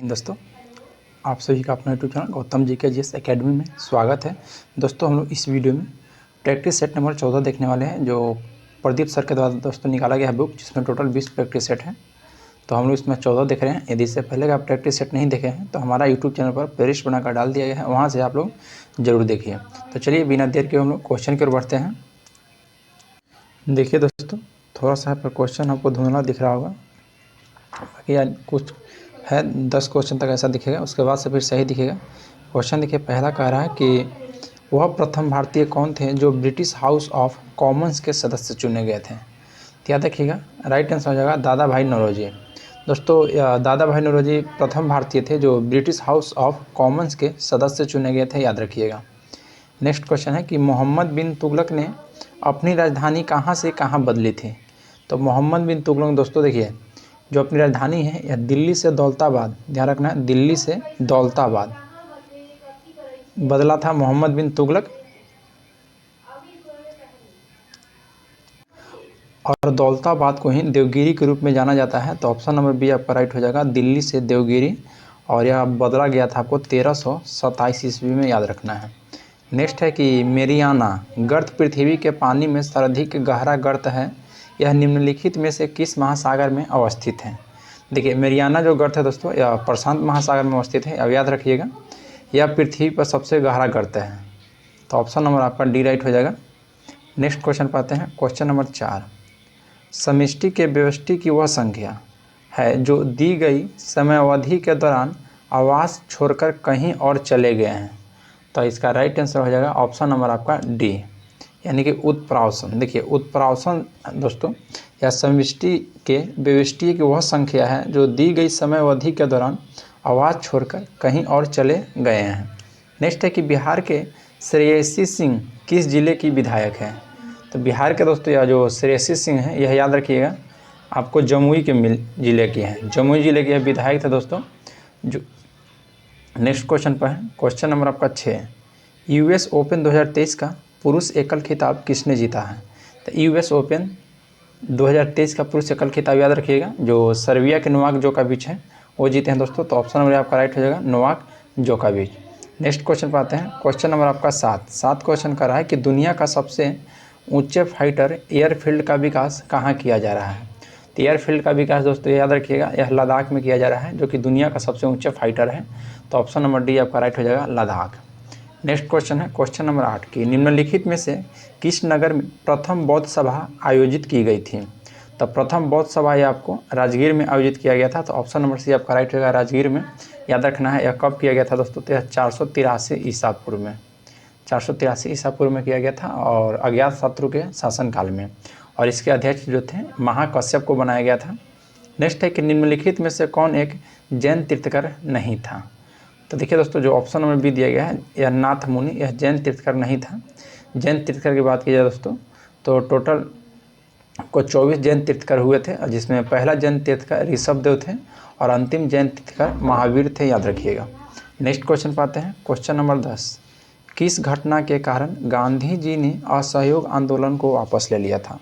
दोस्तों, आप सभी का अपना यूट्यूब चैनल गौतम जी के जीएस एकेडमी में स्वागत है। दोस्तों, हम लोग इस वीडियो में प्रैक्टिस सेट नंबर 14 देखने वाले हैं, जो प्रदीप सर के द्वारा दोस्तों निकाला गया है बुक, जिसमें टोटल 20 प्रैक्टिस सेट हैं। तो हम लोग इसमें 14 देख रहे हैं। यदि इससे पहले का आप प्रैक्टिस सेट नहीं देखे हैं तो हमारा यूट्यूब चैनल पर प्लेलिस्ट बनाकर डाल दिया गया है, वहाँ से आप लोग जरूर देखिए। तो चलिए बिना देर के हम लोग क्वेश्चन की ओर बढ़ते हैं। देखिए दोस्तों, थोड़ा सा पर क्वेश्चन आपको धुंधला दिख रहा होगा, बाकी यार कुछ है 10 क्वेश्चन तक ऐसा दिखेगा, उसके बाद से फिर सही दिखेगा। क्वेश्चन देखिए, पहला कह रहा है कि वह प्रथम भारतीय कौन थे जो ब्रिटिश हाउस ऑफ कॉमन्स के सदस्य चुने गए थे। तो याद रखिएगा, राइट आंसर हो जाएगा दादा भाई नौरोजी। दोस्तों, दादा भाई नौरोजी प्रथम भारतीय थे जो ब्रिटिश हाउस ऑफ कॉमन्स के सदस्य चुने गए थे, याद रखिएगा। नेक्स्ट क्वेश्चन है कि मोहम्मद बिन तुगलक ने अपनी राजधानी कहाँ से कहाँ बदली थी। तो मोहम्मद बिन तुगलक दोस्तों देखिए, जो अपनी राजधानी है यह दिल्ली से दौलताबाद, ध्यान रखना है, दिल्ली से दौलताबाद बदला था मोहम्मद बिन तुगलक। और दौलताबाद को ही देवगिरी के रूप में जाना जाता है। तो ऑप्शन नंबर बी आपका राइट हो जाएगा, दिल्ली से देवगिरी। और यह बदला गया था आपको 1327 ईस्वी में, याद रखना है। नेक्स्ट है कि मेरियाना गर्त पृथ्वी के पानी में सर्वाधिक गहरा गर्त है, यह निम्नलिखित में से किस महासागर में अवस्थित है। देखिए, मेरियाना जो गर्त है दोस्तों, यह प्रशांत महासागर में अवस्थित है। अब याद रखिएगा, यह पृथ्वी पर सबसे गहरा गर्त है। तो ऑप्शन नंबर आपका डी राइट हो जाएगा। नेक्स्ट क्वेश्चन पाते हैं, क्वेश्चन नंबर 4। समष्टि के व्यष्टि की वह संख्या है जो दी गई समयावधि के दौरान आवास छोड़कर कहीं और चले गए हैं। तो इसका राइट आंसर हो जाएगा ऑप्शन नंबर आपका डी, यानी कि उत्प्रावसन। देखिए, उत्प्रावसन दोस्तों या समष्टि के व्यष्टि की वह संख्या है जो दी गई समय अवधि के दौरान आवास छोड़कर कहीं और चले गए हैं। नेक्स्ट है कि बिहार के श्रेयसी सिंह किस जिले की विधायक है। तो बिहार के दोस्तों यह जो श्रेयसी सिंह है, यह याद रखिएगा आपको जमुई के जिले की है, जमुई जिले के यह विधायक थे दोस्तों। जो नेक्स्ट क्वेश्चन पर है, क्वेश्चन नंबर आपका 6। यूएस ओपन 2023 का पुरुष एकल खिताब किसने जीता है। तो यूएस ओपन 2023 का पुरुष एकल खिताब याद रखिएगा, जो सर्बिया के नोवाक जोकोविच हैं वो जीते हैं दोस्तों। तो ऑप्शन नंबर आपका राइट हो जाएगा, नोवाक जोकोविच। नेक्स्ट क्वेश्चन पाते हैं, क्वेश्चन नंबर आपका 7 क्वेश्चन कर रहा है कि दुनिया का सबसे ऊंचे फाइटर एयरफील्ड का विकास कहाँ किया जा रहा है। तो एयरफील्ड का विकास दोस्तों याद रखिएगा, यह लद्दाख में किया जा रहा है, जो कि दुनिया का सबसे ऊंचा फाइटर है। तो ऑप्शन नंबर डी आपका राइट हो जाएगा, लद्दाख। नेक्स्ट क्वेश्चन है, क्वेश्चन नंबर 8 की निम्नलिखित में से किस नगर में प्रथम बौद्ध सभा आयोजित की गई थी। तो प्रथम बौद्ध सभा यह आपको राजगीर में आयोजित किया गया था। तो ऑप्शन नंबर सी आपका राइट होगा, राजगीर में। याद रखना है, यह कब किया गया था दोस्तों, तो यह 483 ईसा पूर्व में, 483 ईसा पूर्व में किया गया था, और अज्ञात शत्रु के शासनकाल में। और इसके अध्यक्ष जो थे महाकश्यप को बनाया गया था। नेक्स्ट है कि निम्नलिखित में से कौन एक जैन तीर्थकर नहीं था। तो देखिए दोस्तों, जो ऑप्शन नंबर बी दिया गया है, यह नाथ मुनि, यह जैन तीर्थकर नहीं था। जैन तीर्थकर की बात की जाए दोस्तों, तो टोटल को 24 जैन तीर्थकर हुए थे, जिसमें पहला जैन तीर्थकर ऋषभदेव थे और अंतिम जैन तीर्थकर महावीर थे, याद रखिएगा। नेक्स्ट क्वेश्चन पाते हैं, क्वेश्चन नंबर 10। किस घटना के कारण गांधी जी ने असहयोग आंदोलन को वापस ले लिया था।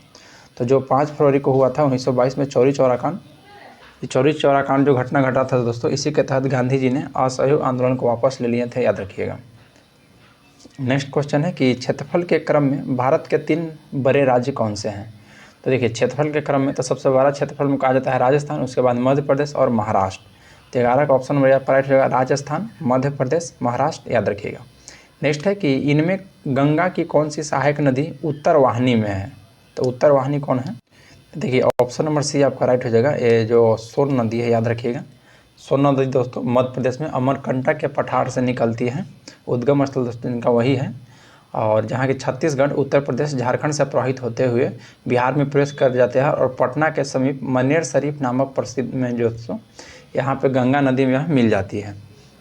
तो जो 5 फरवरी को हुआ था 1922 में चौरी चौरा कांड जो घटना घटा था दोस्तों, इसी के तहत गांधी जी ने असहयोग आंदोलन को वापस ले लिए थे, याद रखिएगा। नेक्स्ट क्वेश्चन है कि क्षेत्रफल के क्रम में भारत के 3 बड़े राज्य कौन से हैं। तो देखिए, क्षेत्रफल के क्रम में तो सबसे बड़ा क्षेत्रफल में कहा जाता है राजस्थान, उसके बाद मध्य प्रदेश और महाराष्ट्र। तो 11 का ऑप्शन नंबर आपका राइट होगा, राजस्थान, मध्य प्रदेश, महाराष्ट्र, याद रखिएगा। नेक्स्ट है कि इनमें गंगा की कौन सी सहायक नदी उत्तर वाहिनी में है। तो उत्तर वाहिनी कौन है। देखिए, ऑप्शन नंबर सी आपका राइट हो जाएगा, ये जो सोन नदी है, याद रखिएगा। सोन नदी दोस्तों मध्य प्रदेश में अमरकंटक के पठार से निकलती है, उद्गम स्थल दोस्तों इनका वही है। और जहाँ की छत्तीसगढ़, उत्तर प्रदेश, झारखंड से प्रवाहित होते हुए बिहार में प्रवेश कर जाते हैं, और पटना के समीप मनेर शरीफ नामक प्रसिद्ध में जो दोस्तों यहाँ पे गंगा नदी में मिल जाती है।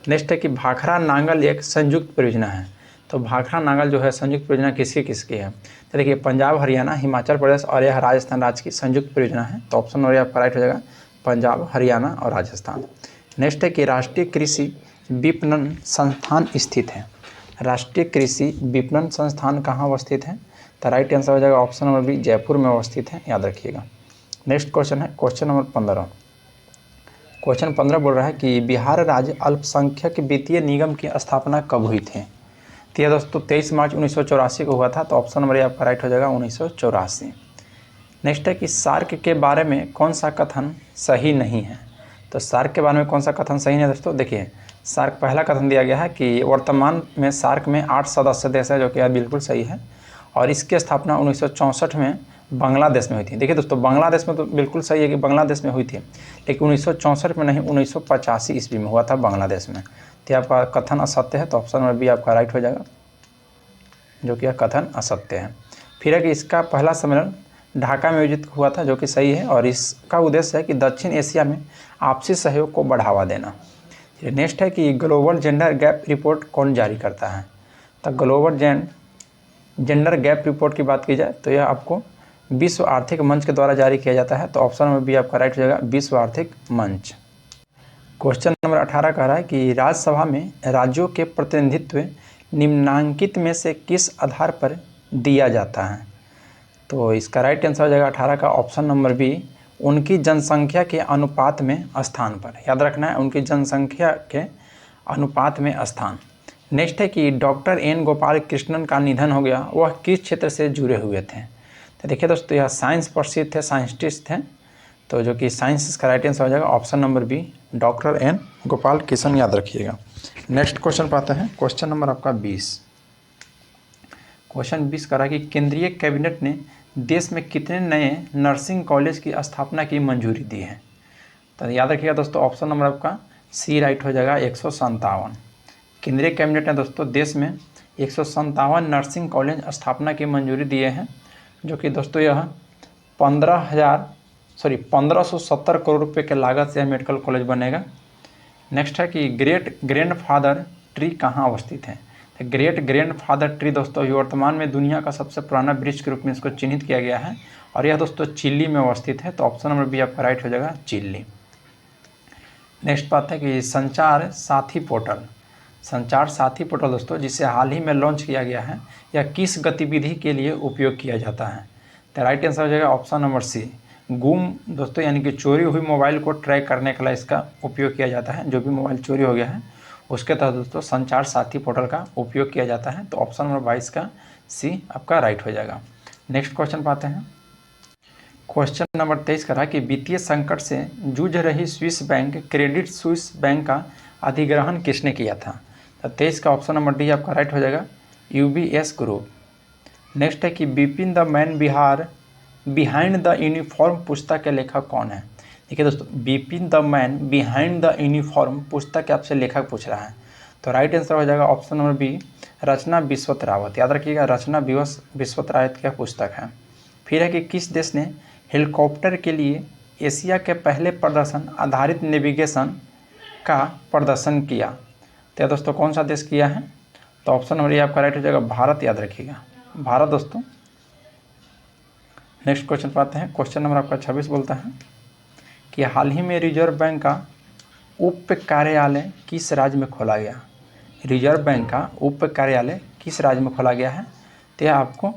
नेक्स्ट है कि भाखड़ा नांगल एक संयुक्त परियोजना है। तो भाखड़ा नांगल जो है संयुक्त परियोजना किसकी है। तो देखिए, पंजाब, हरियाणा, हिमाचल प्रदेश और यह राजस्थान राज्य की संयुक्त परियोजना है। तो ऑप्शन नंबर आपका राइट हो जाएगा, पंजाब, हरियाणा और राजस्थान। नेक्स्ट है कि राष्ट्रीय कृषि विपणन संस्थान स्थित है। राष्ट्रीय कृषि विपणन संस्थान कहाँ अवस्थित है। तो राइट आंसर हो जाएगा ऑप्शन नंबर बी, जयपुर में अवस्थित है, याद रखिएगा। नेक्स्ट क्वेश्चन है, क्वेश्चन नंबर 15। क्वेश्चन 15 बोल रहा है कि बिहार राज्य अल्पसंख्यक वित्तीय निगम की स्थापना कब हुई थी? तो यह दोस्तों 23 मार्च 1984 को हुआ था। तो ऑप्शन नंबर आपका राइट हो जाएगा 1984। नेक्स्ट है कि सार्क के बारे में कौन सा कथन सही नहीं है? तो सार्क के बारे में कौन सा कथन सही नहीं है दोस्तों? देखिए, सार्क पहला कथन दिया गया है कि वर्तमान में सार्क में 8 सदस्य देश है, जो कि बिल्कुल सही है। और इसकी स्थापना 1964 में बांग्लादेश में हुई थी। देखिए दोस्तों, बांग्लादेश में तो बिल्कुल सही है कि बांग्लादेश में हुई थी, लेकिन 1964 में नहीं, 1985 ईस्वी में हुआ था बांग्लादेश में। तो आपका कथन असत्य है। तो ऑप्शन नंबर बी आपका राइट हो जाएगा, जो कि यह कथन असत्य है। फिर है कि इसका पहला सम्मेलन ढाका में आयोजित हुआ था, जो कि सही है। और इसका उद्देश्य है कि दक्षिण एशिया में आपसी सहयोग को बढ़ावा देना। नेक्स्ट है कि ग्लोबल जेंडर गैप रिपोर्ट कौन जारी करता है? तो ग्लोबल जेंडर गैप रिपोर्ट की बात की जाए तो यह आपको विश्व आर्थिक मंच के द्वारा जारी किया जाता है। तो ऑप्शन नंबर बी आपका राइट हो जाएगा, विश्व आर्थिक मंच। क्वेश्चन नंबर 18 कह रहा है कि राज्यसभा में राज्यों के प्रतिनिधित्व निम्नांकित में से किस आधार पर दिया जाता है? तो इसका राइट आंसर हो जाएगा 18 का ऑप्शन नंबर बी, उनकी जनसंख्या के अनुपात में स्थान पर। याद रखना है, उनकी जनसंख्या के अनुपात में स्थान। नेक्स्ट है कि डॉक्टर एन गोपाल कृष्णन का निधन हो गया, वह किस क्षेत्र से जुड़े हुए थे? तो देखिए दोस्तों, यह साइंस प्रसिद्ध थे, साइंटिस्ट थे। तो जो कि साइंस का राइट आंसर हो जाएगा option number B, doctor N Gopalakrishnan, याद रखिएगा। नेक्स्ट क्वेश्चन पाते हैं, क्वेश्चन नंबर आपका 20। क्वेश्चन 20 करा कि केंद्रीय कैबिनेट ने देश में कितने नए नर्सिंग कॉलेज की स्थापना की मंजूरी दी है? तो याद रखिएगा दोस्तों, ऑप्शन नंबर आपका सी राइट हो जाएगा, 157। केंद्रीय कैबिनेट ने दोस्तों देश में 157 नर्सिंग कॉलेज स्थापना की मंजूरी दिए हैं, जो कि दोस्तों यह 1570 करोड़ रुपये के लागत से मेडिकल कॉलेज बनेगा। नेक्स्ट है कि ग्रेट ग्रैंडफादर ट्री कहाँ अवस्थित है? तो ग्रेट ग्रैंडफादर ट्री दोस्तों वर्तमान में दुनिया का सबसे पुराना वृक्ष के रूप में इसको चिन्हित किया गया है, और यह दोस्तों चिली में अवस्थित है। तो ऑप्शन नंबर बी आपका राइट हो जाएगा, चिली। नेक्स्ट बात है कि संचार साथी पोर्टल दोस्तों जिसे हाल ही में लॉन्च किया गया है, यह किस गतिविधि के लिए उपयोग किया जाता है? तो राइट आंसर हो जाएगा ऑप्शन नंबर सी, गुम दोस्तों यानी कि चोरी हुई मोबाइल को ट्रैक करने के लिए इसका उपयोग किया जाता है। जो भी मोबाइल चोरी हो गया है उसके तहत दोस्तों संचार साथी पोर्टल का उपयोग किया जाता है। तो ऑप्शन नंबर 22 का सी आपका राइट हो जाएगा। नेक्स्ट क्वेश्चन पाते हैं, क्वेश्चन नंबर 23 करा कि वित्तीय संकट से जूझ रही Swiss bank Credit Suisse bank का अधिग्रहण किसने किया था? तो 23 का ऑप्शन नंबर डी आपका राइट हो जाएगा, यूबीएस ग्रुप। नेक्स्ट है कि Bipin the man behind the uniform पुस्तक के लेखक कौन है? देखिए दोस्तों, Bipin the man behind the uniform पुस्तक के आपसे लेखक पूछ रहा है। तो राइट आंसर हो जाएगा ऑप्शन नंबर बी, रचना बिस्वत रावत। याद रखिएगा, रचना बिस्वत रावत की पुस्तक है। फिर है कि किस देश ने हेलीकॉप्टर के लिए एशिया के पहले प्रदर्शन आधारित नेविगेशन का प्रदर्शन किया? तो दोस्तों कौन सा देश किया है? तो ऑप्शन नंबर ए आपका राइट हो जाएगा, भारत। याद रखिएगा, भारत दोस्तों। नेक्स्ट क्वेश्चन पाते हैं, क्वेश्चन नंबर आपका 26 बोलता है कि हाल ही में रिजर्व बैंक का उप कार्यालय किस राज्य में खोला गया? रिजर्व बैंक का उप कार्यालय किस राज्य में खोला गया है? तो यह आपको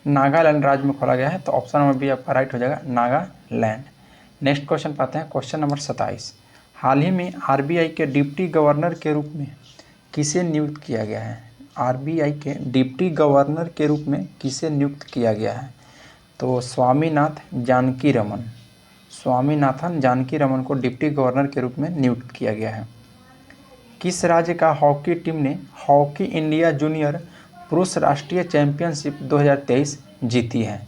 नागालैंड राज्य में खोला गया है। तो ऑप्शन नंबर बी आपका राइट हो जाएगा, नागालैंड। नेक्स्ट क्वेश्चन पाते हैं, क्वेश्चन नंबर 27। हाल ही में आरबीआई के डिप्टी गवर्नर के रूप में किसे नियुक्त किया गया है? आरबीआई के डिप्टी गवर्नर के रूप में किसे नियुक्त किया गया है? तो स्वामीनाथन जानकी रमन को डिप्टी गवर्नर के रूप में नियुक्त किया गया है। किस राज्य का हॉकी टीम ने हॉकी इंडिया जूनियर पुरुष राष्ट्रीय चैंपियनशिप 2023 जीती है?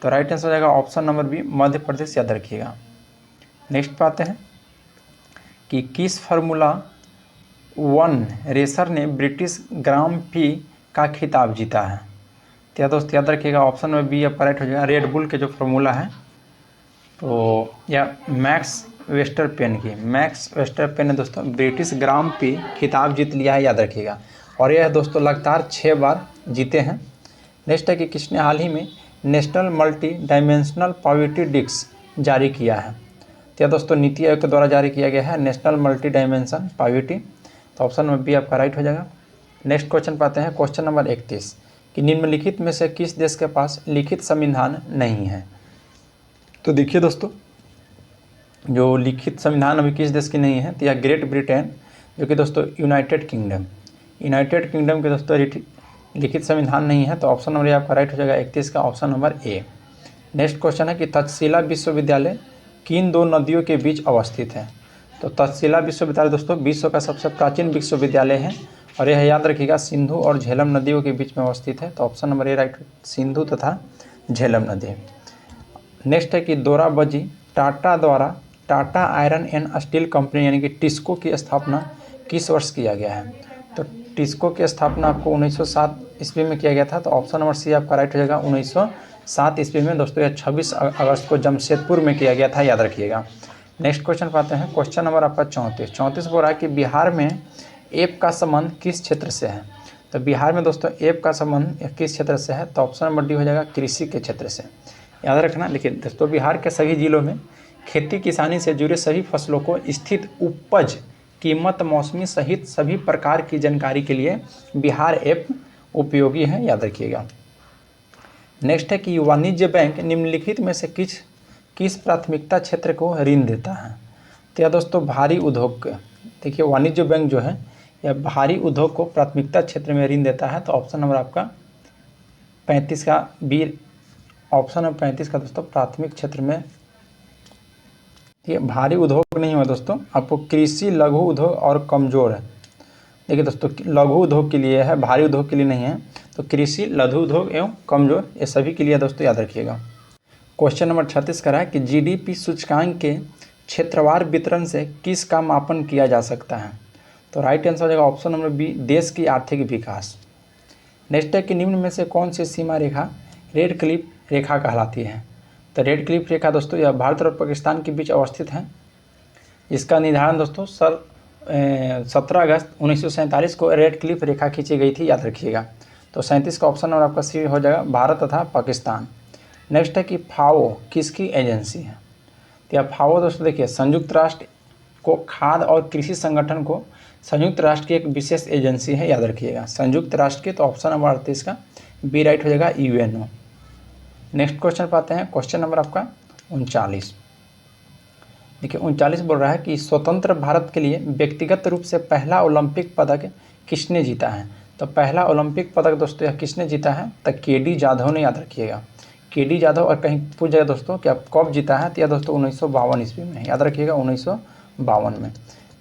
तो राइट आंसर हो जाएगा option number B, Madhya Pradesh. याद रखिएगा। नेक्स्ट पाते हैं कि किस फार्मूला 1 रेसर ने ब्रिटिश ग्रां प्री का खिताब जीता है? तो दोस्त याद रखिएगा, ऑप्शन नंबर बी आपका राइट हो जाएगा, रेड बुल के जो फार्मूला है तो या मैक्स वेस्टरपेन ने दोस्तों ब्रिटिश ग्रां प्री खिताब जीत लिया है। याद रखिएगा, और यह दोस्तों लगातार 6 बार जीते हैं। नेक्स्ट है कि किसने हाल ही में national multi dimensional poverty index जारी किया है? तो यह दोस्तों नीति आयोग के द्वारा जारी किया गया है, नेशनल मल्टी डायमेंशन पॉवर्टी। तो ऑप्शन नंबर बी आपका राइट हो जाएगा। नेक्स्ट क्वेश्चन पाते हैं, क्वेश्चन नंबर 31 कि निम्नलिखित में से किस देश के पास लिखित संविधान नहीं है? तो देखिए दोस्तों, जो लिखित संविधान अभी किस देश की नहीं है, तो यह ग्रेट ब्रिटेन, जो कि दोस्तों यूनाइटेड किंगडम के दोस्तों लिखित संविधान नहीं है। तो ऑप्शन नंबर आपका राइट हो जाएगा 31 का ऑप्शन नंबर ए। नेक्स्ट क्वेश्चन है कि तक्षशिला विश्वविद्यालय किन दो नदियों के बीच अवस्थित है। तो तक्षशिला विश्वविद्यालय दोस्तों विश्व का सबसे प्राचीन विश्वविद्यालय है और यह याद रखिएगा सिंधु और झेलम नदियों के बीच में अवस्थित है। तो ऑप्शन नंबर ए राइट, सिंधु तथा झेलम नदी। नेक्स्ट है कि दोराबजी टाटा द्वारा Tata iron and steel company यानी कि टिस्को की स्थापना किस वर्ष किया गया है। तो टिस्को की स्थापना आपको 1907 ईस्वी में किया गया था। तो ऑप्शन नंबर सी आपका राइट हो जाएगा 1907 ईस्वी में दोस्तों। यह 26 अगस्त को जमशेदपुर में किया गया था, याद रखिएगा। नेक्स्ट क्वेश्चन पाते हैं, क्वेश्चन नंबर आपका 34 बोल रहा है कि बिहार में ऐप का संबंध किस क्षेत्र से है। तो बिहार में दोस्तों ऐप का संबंध किस क्षेत्र से है। तो ऑप्शन नंबर डी हो जाएगा कृषि के क्षेत्र से, याद रखना। लेकिन दोस्तों बिहार के सभी जिलों में खेती किसानी से जुड़े सभी फसलों को स्थित उपज कीमत मौसमी सहित सभी प्रकार की जानकारी के लिए बिहार ऐप उपयोगी है, याद रखिएगा। नेक्स्ट है कि वाणिज्य बैंक निम्नलिखित में से किस प्राथमिकता क्षेत्र को ऋण देता है। तो यह दोस्तों भारी उद्योग, देखिए वाणिज्य बैंक जो है यह भारी उद्योग को प्राथमिकता क्षेत्र में ऋण देता है। तो ऑप्शन नंबर आपका 35 का बी, ऑप्शन नंबर 35 का दोस्तों प्राथमिक क्षेत्र में। ये भारी उद्योग नहीं हुआ दोस्तों, आपको कृषि लघु उद्योग और कमजोर है। देखिए दोस्तों लघु उद्योग के लिए है, भारी उद्योग के लिए नहीं है। तो कृषि लघु उद्योग एवं कमजोर ये सभी के लिए दोस्तों, याद रखिएगा। क्वेश्चन नंबर 36 का है कि जीडीपी सूचकांक के क्षेत्रवार वितरण से किसका मापन किया जा सकता है। तो राइट आंसर हो जाएगा ऑप्शन नंबर बी, देश की आर्थिक विकास। नेक्स्ट है कि निम्न में से कौन सी सीमा रेखा रेड क्लिफ रेखा कहलाती है। तो रेड क्लिफ रेखा दोस्तों यह भारत और पाकिस्तान के बीच अवस्थित है। इसका निर्धारण दोस्तों 17 अगस्त 1947 को रेड क्लिफ रेखा खींची गई थी, याद रखिएगा। तो 37 का ऑप्शन और आपका सी हो जाएगा भारत तथा पाकिस्तान। नेक्स्ट है कि फाओ किसकी एजेंसी है। तो यह फाओ दोस्तों देखिए संयुक्त राष्ट्र को खाद्य और कृषि संगठन को संयुक्त राष्ट्र की एक विशेष एजेंसी है, याद रखिएगा, संयुक्त राष्ट्र की। तो ऑप्शन नंबर 38 का बी राइट हो जाएगा यूएनओ। नेक्स्ट क्वेश्चन पाते हैं, क्वेश्चन नंबर आपका 39। देखिए 39 बोल रहा है कि स्वतंत्र भारत के लिए व्यक्तिगत रूप से पहला ओलंपिक पदक किसने जीता है। तो पहला ओलंपिक पदक दोस्तों यह किसने जीता है। तो केडी जाधव ने, याद रखिएगा, केडी जाधव। और कहीं पूछ जाएगा दोस्तों कि आप कब जीता है, तो यह दोस्तों 1952 ईस्वी में, याद रखिएगा 1952 में।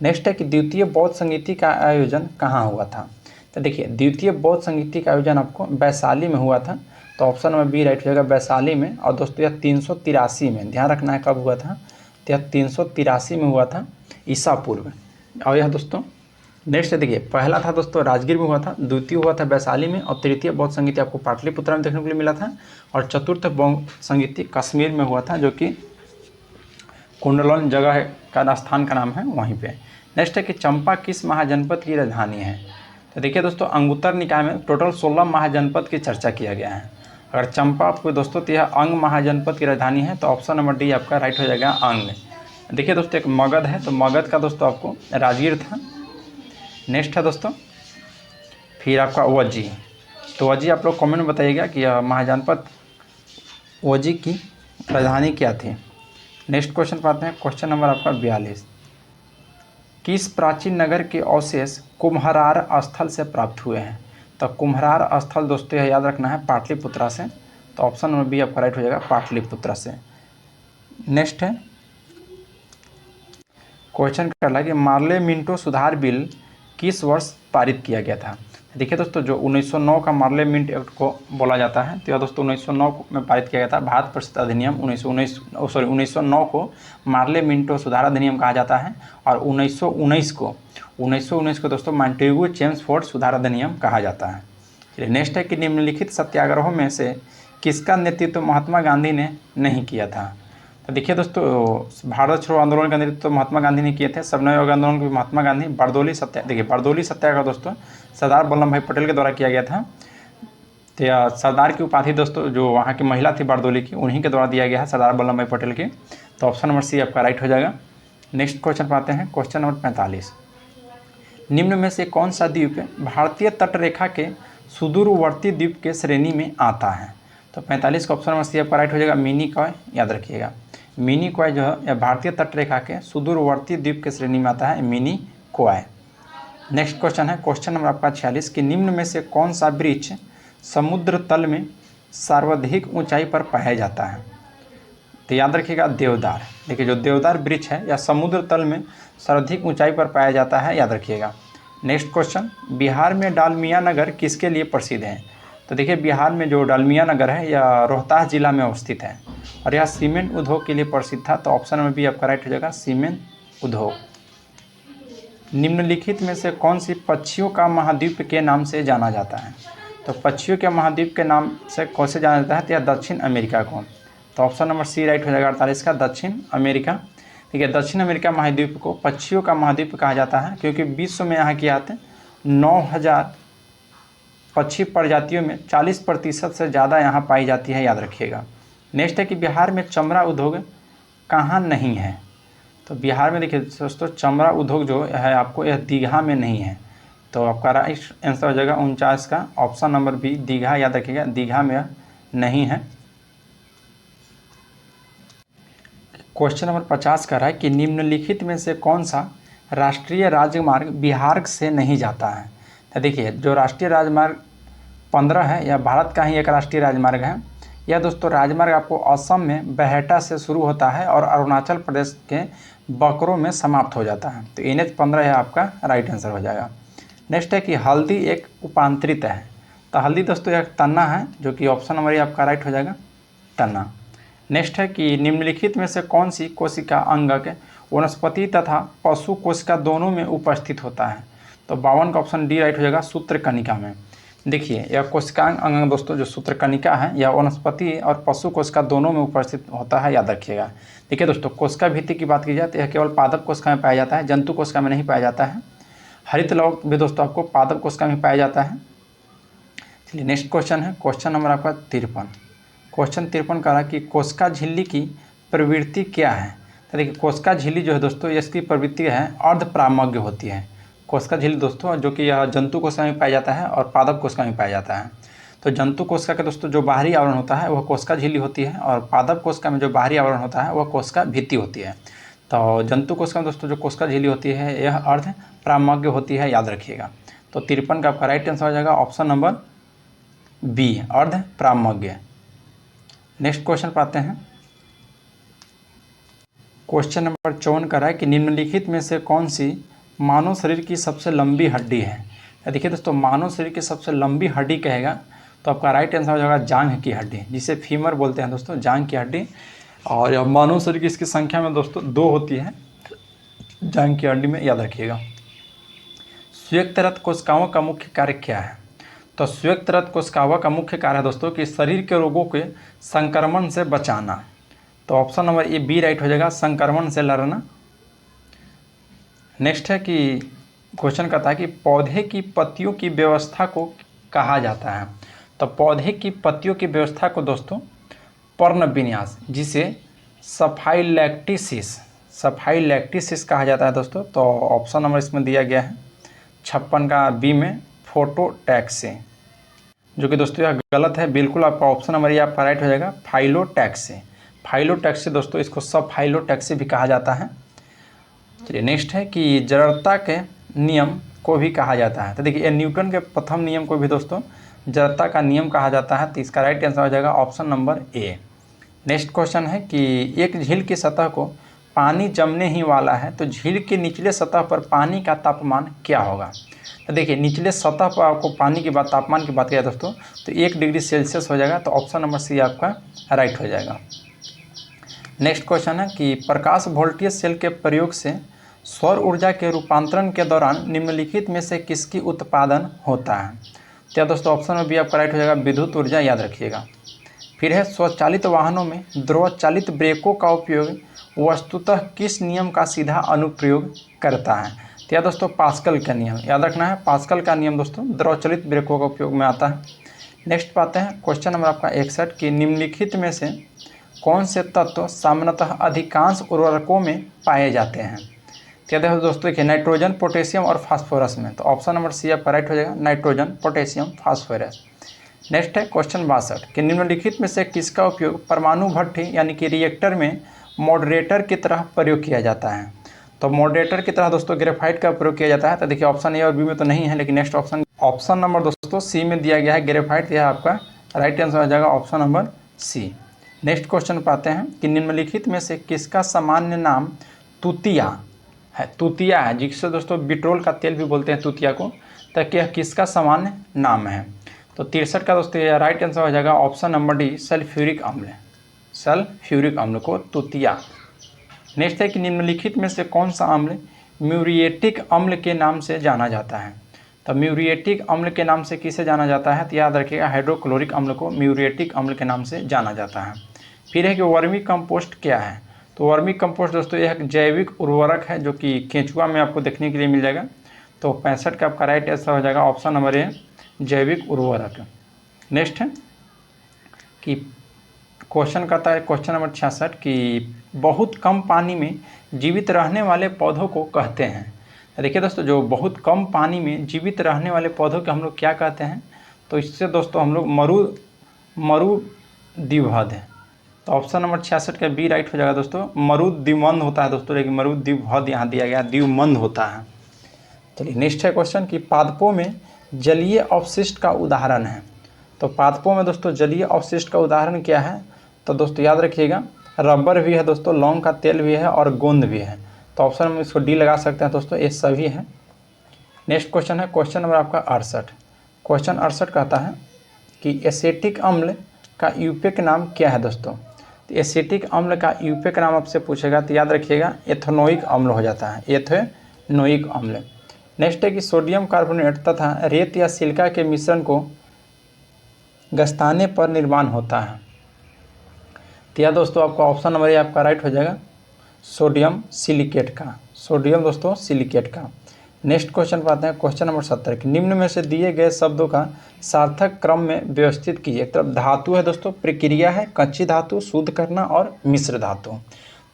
नेक्स्ट है कि द्वितीय बौद्ध संगीति का आयोजन कहाँ हुआ था। तो देखिए द्वितीय बौद्ध संगीति का आयोजन आपको वैशाली में हुआ था। तो ऑप्शन नंबर बी राइट हो जाएगा वैशाली में। और दोस्तों यह 383 में, ध्यान रखना है कब हुआ था। तो यह 383 में हुआ था ईसा पूर्व। और यह दोस्तों नेक्स्ट देखिए पहला था दोस्तों राजगीर में हुआ था, द्वितीय हुआ था वैशाली में, और तृतीय बौद्ध संगीति आपको पाटलिपुत्र में देखने के लिए मिला था, और चतुर्थ बौद्ध संगीति कश्मीर में हुआ था, जो कि कुंडलन जगह का स्थान का नाम है वहीं पे। नेक्स्ट है कि चंपा किस महाजनपद की राजधानी है। तो देखिए दोस्तों अंगुत्तर निकाय में टोटल 16 महाजनपद की चर्चा किया गया है। अगर चंपा आपको दोस्तों तो यह अंग महाजनपद की राजधानी है। तो ऑप्शन नंबर डी आपका राइट हो जाएगा अंग। देखिए दोस्तों एक मगध है, तो मगध का दोस्तों आपको राजगीर था। नेक्स्ट है दोस्तों फिर आपका वज्जी। तो वज्जी आप लोग कमेंट में बताइएगा कि यह महाजनपद वज्जी की राजधानी क्या थी। नेक्स्ट क्वेश्चन पाते हैं, क्वेश्चन नंबर आपका 42। किस प्राचीन नगर के अवशेष कुम्हरार स्थल से प्राप्त हुए हैं। तो कुम्हरार स्थल दोस्तों यह याद रखना है पाटलिपुत्रा से। तो ऑप्शन नंबर बी आपका राइट हो जाएगा पाटलिपुत्रा से। नेक्स्ट है क्वेश्चन कर रहा है कि मार्ले मिंटो सुधार बिल किस वर्ष पारित किया गया था। देखिए दोस्तों जो 1909 का मार्ले मिंट एक्ट को बोला जाता है, तो यह दोस्तों 1909 में पारित किया गया था। भारत परिषद अधिनियम 1909 को मार्ले मिंटो सुधार अधिनियम कहा जाता है, और 1919 को दोस्तों मॉन्टेगू चेम्सफोर्ड सुधार अधिनियम कहा जाता है। चलिए नेक्स्ट है कि निम्नलिखित सत्याग्रहों में से किसका नेतृत्व महात्मा गांधी ने नहीं किया था। तो देखिए दोस्तों भारत छोड़ो आंदोलन का नेतृत्व महात्मा गांधी ने किए थे। सबनयोग आंदोलन को महात्मा गांधी, बारडोली सत्याग्रह दोस्तों सरदार वल्लभ भाई पटेल के द्वारा किया गया था। तो सरदार की उपाधि दोस्तों जो वहाँ की महिला थी बारडोली की, उन्हीं के द्वारा दिया गया है, सरदार वल्लभ भाई पटेल की। तो ऑप्शन नंबर सी आपका राइट हो जाएगा। नेक्स्ट क्वेश्चन पाते हैं, क्वेश्चन नंबर 45। निम्न में से कौन सा द्वीप भारतीय तटरेखा के सुदूरवर्ती द्वीप के श्रेणी में आता है। तो 45 का ऑप्शन नंबर सी आपका राइट हो जाएगा मिनी कॉय, याद रखिएगा। मिनी क्वाय जो है यह भारतीय तटरेखा के सुदूरवर्ती द्वीप की श्रेणी में आता है, मिनी क्वाय। नेक्स्ट क्वेश्चन है क्वेश्चन नंबर आपका 46 कि निम्न में से कौन सा वृक्ष समुद्र तल में सर्वाधिक ऊंचाई पर पाया जाता है? तो याद रखिएगा देवदार। देखिए जो देवदार वृक्ष है या समुद्र तल में सर्वाधिक ऊंचाई पर पाया जाता है, याद रखिएगा। नेक्स्ट क्वेश्चन, बिहार में डालमिया नगर किसके लिए प्रसिद्ध है? तो देखिए बिहार में जो डालमिया नगर है यह रोहतास जिला में अवस्थित है और यह सीमेंट उद्योग के लिए प्रसिद्ध था। तो ऑप्शन में भी आपका राइट हो जाएगा, सीमेंट उद्योग। निम्नलिखित में से कौन सी पक्षियों का महाद्वीप के नाम से जाना जाता है? तो पक्षियों के महाद्वीप के नाम से कौन से जाना जाता है? तो यह दक्षिण अमेरिका को। तो ऑप्शन नंबर सी राइट हो जाएगा 48 का, दक्षिण अमेरिका। ठीक है, दक्षिण अमेरिका महाद्वीप को पक्षियों का महाद्वीप कहा जाता है क्योंकि विश्व में यहाँ की आते 9000 पक्षी प्रजातियों में 40% से ज़्यादा यहाँ पाई जाती है, याद रखिएगा। नेक्स्ट है कि बिहार में चमड़ा उद्योग कहाँ नहीं है? तो बिहार में देखिए दोस्तों चमड़ा उद्योग जो है आपको यह दीघा में नहीं है। तो आपका राइट आंसर हो जाएगा 49 का, ऑप्शन नंबर बी दीघा, याद रखिएगा दीघा में नहीं है। क्वेश्चन नंबर 50 का है कि निम्नलिखित में से कौन सा राष्ट्रीय राजमार्ग बिहार से नहीं जाता है? तो देखिए जो राष्ट्रीय राजमार्ग 15 है यह भारत का ही एक राष्ट्रीय राजमार्ग है। यह दोस्तों राजमार्ग आपको असम में बेहटा से शुरू होता है और अरुणाचल प्रदेश के बकरो में समाप्त हो जाता है। तो NH-15 है आपका राइट आंसर हो जाएगा। नेक्स्ट है कि हल्दी एक उपांतरित है। तो हल्दी दोस्तों एक तना है जो कि ऑप्शन नंबर आपका राइट हो जाएगा, तना। नेक्स्ट है कि निम्नलिखित में से कौन सी कोशिका अंगक वनस्पति तथा पशु कोशिका दोनों में उपस्थित होता है? तो 52 का ऑप्शन डी राइट हो जाएगा, सूत्रकनिका में। देखिए यह कोशिकांग अंग दोस्तों जो सूत्रकनिका है यह वनस्पति और पशु कोशिका दोनों में उपस्थित होता है, याद रखिएगा। देखिए दोस्तों कोशिका भित्ति की बात की जाए तो यह केवल पादप कोशिका में पाया जाता है, जंतु कोशिका में नहीं पाया जाता है। हरित लवक भी दोस्तों आपको पादप कोशिका में पाया जाता है। चलिए नेक्स्ट क्वेश्चन है क्वेश्चन नंबर आपका 53। क्वेश्चन 53 का कि कोशिका झिल्ली की प्रवृत्ति क्या है? तो देखिए कोशिका झिल्ली जो है दोस्तों इसकी प्रवृत्ति है अर्धपरागमज्ञ होती है। कोशिका झिल्ली दोस्तों जो कि यह जंतु कोशिका में पाया जाता है और पादप कोशिका में पाया जाता है। तो जंतु कोशिका का दोस्तों जो बाहरी आवरण होता है वह कोशिका झिल्ली होती है और पादप कोशिका में जो बाहरी आवरण होता है वह कोशिका भित्ति होती है। तो जंतु कोशिका में दोस्तों जो कोशिका झिल्ली होती है यह अर्धपरागमज्ञ होती है, याद रखिएगा। तो 53 का आपका राइट आंसर हो जाएगा ऑप्शन नंबर बी अर्धपरागमज्ञ। नेक्स्ट क्वेश्चन पर आते हैं। क्वेश्चन नंबर 54 का है कि निम्नलिखित में से कौन सी मानव शरीर की सबसे लंबी हड्डी है? देखिए दोस्तों मानव शरीर की सबसे लंबी हड्डी कहेगा तो आपका राइट आंसर हो जाएगा जांघ की हड्डी, जिसे फीमर बोलते हैं दोस्तों, जांघ की हड्डी। और यह मानव शरीर की इसकी संख्या में दोस्तों 2 होती है जांघ की हड्डी में, याद रखिएगा। संयुक्त रक्त कोशिकाओं का मुख्य कार्य क्या है? तो संयुक्त रक्त कोशिकाओं का मुख्य कार्य है दोस्तों कि शरीर के रोगों के संक्रमण से बचाना। तो option number A B right हो जाएगा, संक्रमण से लड़ना। नेक्स्ट है कि क्वेश्चन कहता है कि पौधे की पत्तियों की व्यवस्था को कहा जाता है। तो पौधे की पत्तियों की व्यवस्था को दोस्तों पर्णविन्यास, जिसे सफाइलैक्टिसिस कहा जाता है दोस्तों। तो ऑप्शन नंबर इसमें दिया गया है 56 का बी में फोटोटैक्सी, जो कि दोस्तों यह गलत है बिल्कुल। आपका ऑप्शन नंबर ये आपका राइट हो जाएगा फाइलोटैक्सी दोस्तों, इसको सफाइलोटैक्सी भी कहा जाता है। चलिए नेक्स्ट है कि जड़ता के नियम को भी कहा जाता है। तो देखिए न्यूटन के प्रथम नियम को भी दोस्तों जड़ता का नियम कहा जाता है। तो इसका राइट आंसर हो जाएगा ऑप्शन नंबर ए। नेक्स्ट क्वेश्चन है कि एक झील की सतह को पानी जमने ही वाला है तो झील के निचले सतह पर पानी का तापमान क्या होगा? तो देखिए निचले सतह पर आपको पानी की बात तापमान की बात किया दोस्तों तो 1 डिग्री सेल्सियस हो जाएगा। तो ऑप्शन नंबर सी आपका राइट हो जाएगा। नेक्स्ट क्वेश्चन है कि प्रकाश वोल्टेज सेल के प्रयोग से सौर ऊर्जा के रूपांतरण के दौरान निम्नलिखित में से किसकी उत्पादन होता है? तो दोस्तों ऑप्शन में भी आपका राइट हो जाएगा विद्युत ऊर्जा, याद रखिएगा। फिर है स्वचालित वाहनों में द्रव चालित ब्रेकों का उपयोग वस्तुतः किस नियम का सीधा अनुप्रयोग करता है? तो यह दोस्तों पास्कल का नियम, याद रखना है, पास्कल का नियम दोस्तों द्रव चालित ब्रेकों का उपयोग में आता है। नेक्स्ट पाते हैं क्वेश्चन नंबर आपका 61 कि निम्नलिखित में से कौन से तत्व सामान्यतः अधिकांश उर्वरकों में पाए जाते हैं? क्या देखो दोस्तों देखिए नाइट्रोजन, पोटेशियम और फास्फोरस में। तो ऑप्शन नंबर सी आपका राइट हो जाएगा, नाइट्रोजन, पोटेशियम, फास्फोरस। नेक्स्ट है क्वेश्चन 62 कि निम्नलिखित में से किसका उपयोग परमाणु भट्ठी यानी कि रिएक्टर में मॉडरेटर की तरह प्रयोग किया जाता है। तो मॉडरेटर की तरह दोस्तों ग्रेफाइट का प्रयोग किया जाता है। तो देखिए ऑप्शन ए और बी में तो नहीं है, लेकिन नेक्स्ट ऑप्शन नंबर दोस्तों सी में दिया गया है ग्रेफाइट। यह आपका राइट आंसर हो जाएगा option number C. Next question पाते हैं कि निम्नलिखित में से किसका सामान्य नाम तुतिया है। तुतिया है, जिससे दोस्तों पेट्रोल का तेल भी बोलते हैं तुतिया को। तो यह किसका सामान्य नाम है। तो 63 का दोस्तों यह राइट आंसर हो जाएगा ऑप्शन नंबर डी सल्फ्यूरिक अम्ल। सल्फ्यूरिक अम्ल को तुतिया। नेक्स्ट है कि निम्नलिखित में से कौन सा अम्ल म्यूरिएटिक अम्ल के नाम से जाना जाता है। तो म्यूरिएटिक अम्ल के नाम से किसे जाना जाता है, तो याद रखिएगा हाइड्रोक्लोरिक अम्ल को म्यूरिएटिक अम्ल के नाम से जाना जाता है। फिर है कि वर्मी कंपोस्ट क्या है। तो वर्मी कंपोस्ट दोस्तों यह एक जैविक उर्वरक है जो कि केंचुआ में आपको देखने के लिए मिल जाएगा। तो 65 का आपका राइट आंसर हो जाएगा ऑप्शन नंबर ए जैविक उर्वरक। नेक्स्ट है कि क्वेश्चन करता है क्वेश्चन नंबर 66 कि बहुत कम पानी में जीवित रहने वाले पौधों को कहते हैं। देखिए दोस्तों जो बहुत कम पानी में जीवित रहने वाले पौधों के हम लोग क्या कहते हैं, तो इससे दोस्तों हम लोग मरुद्विबध है। तो ऑप्शन नंबर 66 का बी राइट हो जाएगा दोस्तों। मरुद्विबध होता है दोस्तों, लेकिन मरुद्विबध यहाँ दिया गया, द्विमंद होता है। चलिए नेक्स्ट है क्वेश्चन कि पादपों में जलीय अवशिष्ट का उदाहरण है। तो पादपों में दोस्तों जलीय अवशिष्ट का उदाहरण क्या है, तो दोस्तों याद रखिएगा रबर भी है दोस्तों, लौंग का तेल भी है और गोंद भी है। तो ऑप्शन में इसको डी लगा सकते हैं दोस्तों, ये सभी है। नेक्स्ट क्वेश्चन है क्वेश्चन नंबर आपका 68। क्वेश्चन 68 कहता है कि एसिटिक अम्ल का यूपेक नाम क्या है दोस्तों। तो एसिटिक अम्ल का यूपेक नाम आपसे पूछेगा तो याद रखिएगा एथेनोइक अम्ल हो जाता है, एथेनोइक अम्ल। नेक्स्ट है कि सोडियम कार्बोनेट तथा रेत या सिलिका के मिश्रण को गस्ताने पर निर्माण होता है। तो यह दोस्तों आपका ऑप्शन नंबर ए आपका राइट हो जाएगा सोडियम सिलिकेट का, सोडियम दोस्तों सिलिकेट का। नेक्स्ट क्वेश्चन पर आते हैं क्वेश्चन नंबर 70 कि निम्न में से दिए गए शब्दों का सार्थक क्रम में व्यवस्थित कीजिए। एक तरफ धातु है दोस्तों, प्रक्रिया है, कच्ची धातु, शुद्ध करना और मिश्र धातु।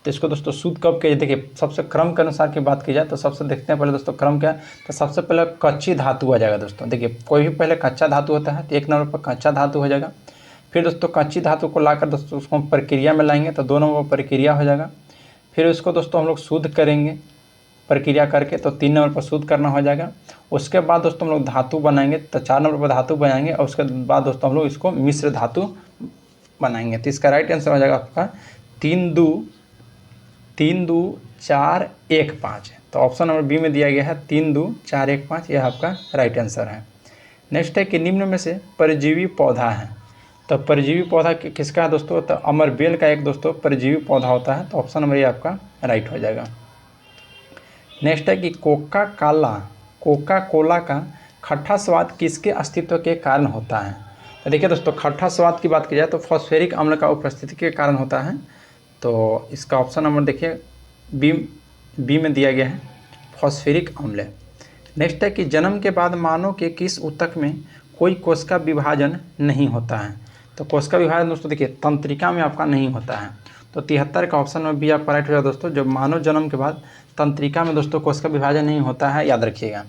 तो इसको दोस्तों शुद्ध कब किया, देखिए सबसे क्रम के अनुसार की बात की जाए तो सबसे देखते हैं पहले दोस्तों क्रम क्या है। तो सबसे पहले कच्ची धातु आ जाएगा दोस्तों। देखिए कोई भी पहले कच्चा धातु होता है तो 1 नंबर पर कच्चा धातु हो जाएगा। फिर दोस्तों कच्ची धातु को लाकर दोस्तों उसको हम प्रक्रिया में लाएंगे तो 2 नंबर पर प्रक्रिया हो जाएगा। फिर उसको दोस्तों हम लोग शुद्ध करेंगे प्रक्रिया करके तो 3 नंबर पर शुद्ध करना हो जाएगा। उसके बाद दोस्तों हम लोग धातु बनाएंगे तो 4 नंबर पर धातु बनाएंगे और उसके बाद दोस्तों हम लोग इसको मिश्र धातु बनाएंगे। तो इसका राइट आंसर हो जाएगा आपका 3 2 4 1 5। तो ऑप्शन नंबर बी में दिया गया है 3 2 4 1 5, यह आपका राइट आंसर है। नेक्स्ट है कि निम्न में से परजीवी पौधा है। तो परजीवी पौधा किसका है दोस्तों, तो अमरबेल का एक दोस्तों परजीवी पौधा होता है। तो ऑप्शन नंबर ये आपका राइट हो जाएगा। नेक्स्ट है कि कोका कोला का खट्टा स्वाद किसके अस्तित्व के कारण होता है। तो देखिए दोस्तों खट्टा स्वाद की बात की जाए तो फॉस्फेरिक अम्ल का उपस्थिति के कारण होता है। तो इसका ऑप्शन नंबर देखिए बी में दिया गया है फॉस्फेरिक अम्ल। नेक्स्ट है कि जन्म के बाद मानव के किस ऊतक में कोई कोशिका विभाजन नहीं होता है। तो कोशिका विभाजन दोस्तों देखिए तंत्रिका में आपका नहीं होता है। तो 73 का ऑप्शन में भी आपका राइट हो जाएगा दोस्तों। जब मानव जन्म के बाद तंत्रिका में दोस्तों कोशिका विभाजन नहीं होता है, याद रखिएगा।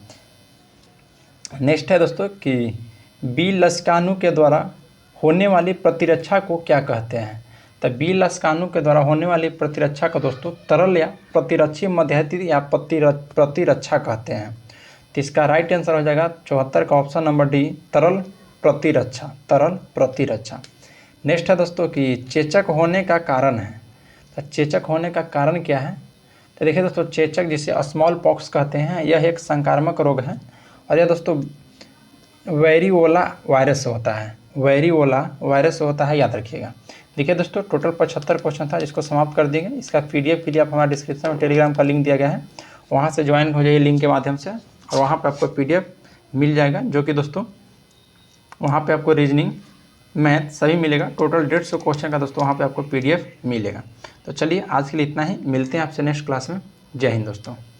नेक्स्ट है दोस्तों कि बी लस्काणु के द्वारा होने वाली प्रतिरक्षा को क्या कहते हैं। तो बी लस्काणु के द्वारा होने वाली प्रतिरक्षा को दोस्तों तरल या प्रतिरक्षी मध्यस्थी या प्रतिरक्षा कहते हैं। तो इसका राइट आंसर हो जाएगा 74 का ऑप्शन नंबर डी तरल प्रतिरक्षा। नेक्स्ट है दोस्तों कि चेचक होने का कारण है। तो चेचक होने का कारण क्या है, तो देखिए दोस्तों चेचक जिसे स्मॉल पॉक्स कहते हैं, यह एक संक्रामक रोग है और यह दोस्तों वेरिओला वायरस होता है, याद रखिएगा। देखिए दोस्तों टोटल 75 क्वेश्चन था, इसको समाप्त कर देंगे। इसका PDF हमारा डिस्क्रिप्शन में टेलीग्राम का लिंक दिया गया है, वहाँ से ज्वाइन हो जाइए लिंक के माध्यम से और वहाँ पे आपको PDF मिल जाएगा, जो कि दोस्तों वहाँ पे आपको रीजनिंग मैथ सभी मिलेगा। टोटल 150 क्वेश्चन का दोस्तों वहाँ पे आपको PDF मिलेगा। तो चलिए आज के लिए इतना ही, मिलते हैं आपसे नेक्स्ट क्लास में। जय हिंद दोस्तों।